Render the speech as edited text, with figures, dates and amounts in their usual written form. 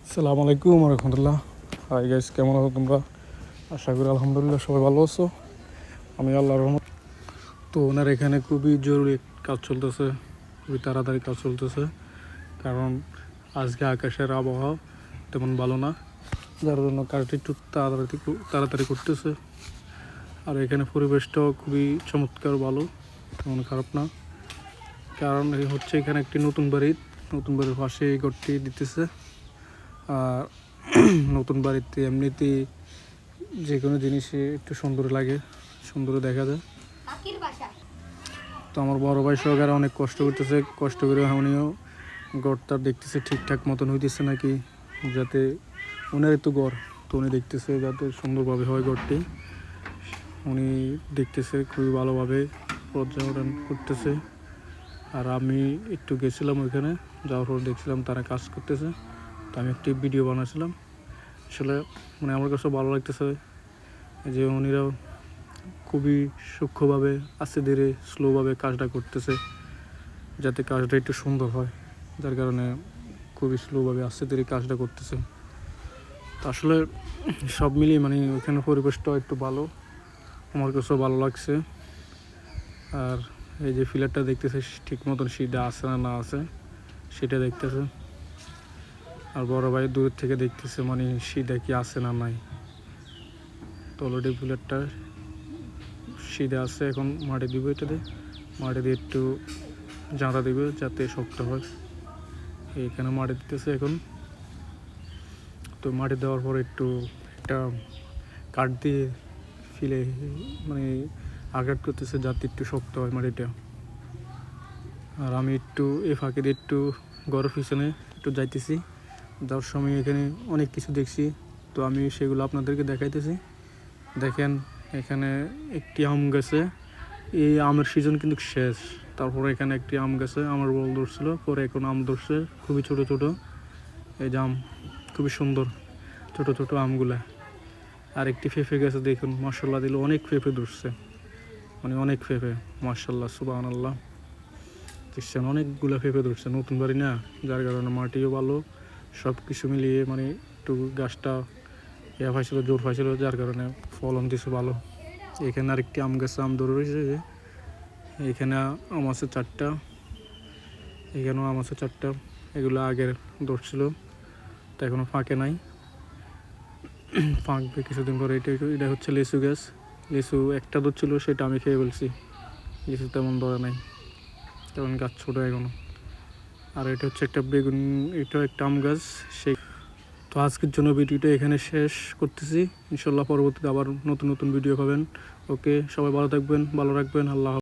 আসসালামু আলাইকুম রহমতুল্লাহ। Hi guys, কেমন আছো তোমরা? আশা করি আলহামদুলিল্লাহ সবাই ভালো আছো। আমি আল্লাহর রহমত। তো ওনার এখানে খুবই জরুরি কাজ চলতেছে, খুবই তাড়াতাড়ি কাজ চলতেছে, কারণ আজকে আকাশের আবহাওয়া তেমন ভালো না, যার জন্য কাজটা একটু তাড়াতাড়ি করতেছে। আর এখানে পরিবেশটাও খুবই চমৎকার, ভালো, তেমন খারাপ না। কারণ হচ্ছে এখানে একটি নতুন বাড়ির পাশে এই ঘরটি দিতেছে। আর নতুন বাড়িতে এমনিতেই যে কোনো জিনিসই একটু সুন্দর লাগে, সুন্দর দেখা যায়। তো আমার বড় ভাই সহকারে অনেক কষ্ট করতেছে, কষ্ট করে উনিও গড়টা দেখতেছে ঠিকঠাক মতন হইতেছে নাকি, যাতে উনারই তো গড়, তো উনি দেখতেছে যাতে সুন্দরভাবে হয় গড়টি। উনি দেখতেছে খুবই ভালোভাবে পর্যবেক্ষণ করতেছে। আর আমি একটু গেছিলাম ওইখানে, যাওয়ার পর দেখছিলাম তারা কাজ করতেছে, তো আমি একটি ভিডিও বানাচ্ছিলাম। আসলে আমার কাছে ভালো লাগতেছে যে উনিরা খুবই সূক্ষ্মভাবে, আস্তে ধীরে, স্লোভাবে কাজটা করতেছে, যাতে কাজটা একটু সুন্দর হয়। যার কারণে খুবই স্লোভাবে, আস্তে ধীরে কাজটা করতেছে। তো আসলে সব মিলিয়ে ওইখানে পরিবেশটাও একটু ভালো, আমার কাছেও ভালো লাগছে। আর এই যে ফিলারটা দেখতেছে ঠিক মতন সিধা আছে না আছে সেটা দেখতেছে। আর বড় ভাই দূর থেকে দেখতেছে সিধা কি আছে না নাই। তো অলরেডি ফিলারটা সিধা আছে, এখন মাটি দিব, এটাতে মাটি দিয়ে একটু জাঁতা দিবে যাতে শক্ত হয়। এইখানে মাটি দিতেছে এখন। তো মাটি দেওয়ার পর একটু একটা কাঠ দিয়ে ফিলে আঘাত করতেছে যাতে একটু শক্ত হয় মাটিটা। আর আমি একটু এই ফাঁকে দিয়ে একটু ঘরের পিছনে একটু যাইতেছি, যাওয়ার সময় এখানে অনেক কিছু দেখছি, তো আমি সেগুলো আপনাদেরকে দেখাইতেছি। দেখেন, এখানে একটি আম গাছে, এই আমের সিজন কিন্তু শেষ। তারপরে এখানে একটি আম গাছে আমার বল ধরছিল, পরে এখন আম ধরছে খুবই ছোট ছোট। এই যে আম খুবই সুন্দর, ছোট ছোট আমগুলা। আর একটি পেঁপে গাছে দেখুন, মাশাল্লাহ দিল, অনেক পেঁপে ধরছে, অনেক পেঁপে, মাশাল্লাহ, সুবহানাল্লাহ। দেখছেন, অনেকগুলা পেঁপে ধরছে, নতুন বাড়ি না, যার কারণে মাটিও ভালো, সব কিছু মিলিয়ে একটু গাছটা পাইছিল, জোর পাইছিল, যার কারণে ফলন দিছে ভালো। এখানে আরেকটি আম গাছে আম ধরে রয়েছে, যে এইখানে আম আছে 4টা, এখানেও আম আছে 4টা। এগুলো আগের ধরছিল, তো এখনও ফাঁকে নাই, ফাঁকবে কিছুদিন পরে। এটা হচ্ছে লিচু গাছ। লিচু একটা ধরছিল, সেটা আমি খেয়ে ফেলছি, লিচু তেমন ধরে নাই, তেমন গাছ ছোটো এখনো। আর এটা হচ্ছে একটা বেগুন, এটাও একটা আম গাছ। সেই তো আজকের জন্য ভিডিওটা এখানে শেষ করতেছি। ইনশাল্লাহ পরবর্তীতে আবার নতুন নতুন ভিডিও পাবেন। ওকে, সবাই ভালো থাকবেন, ভালো রাখবেন, আল্লাহ।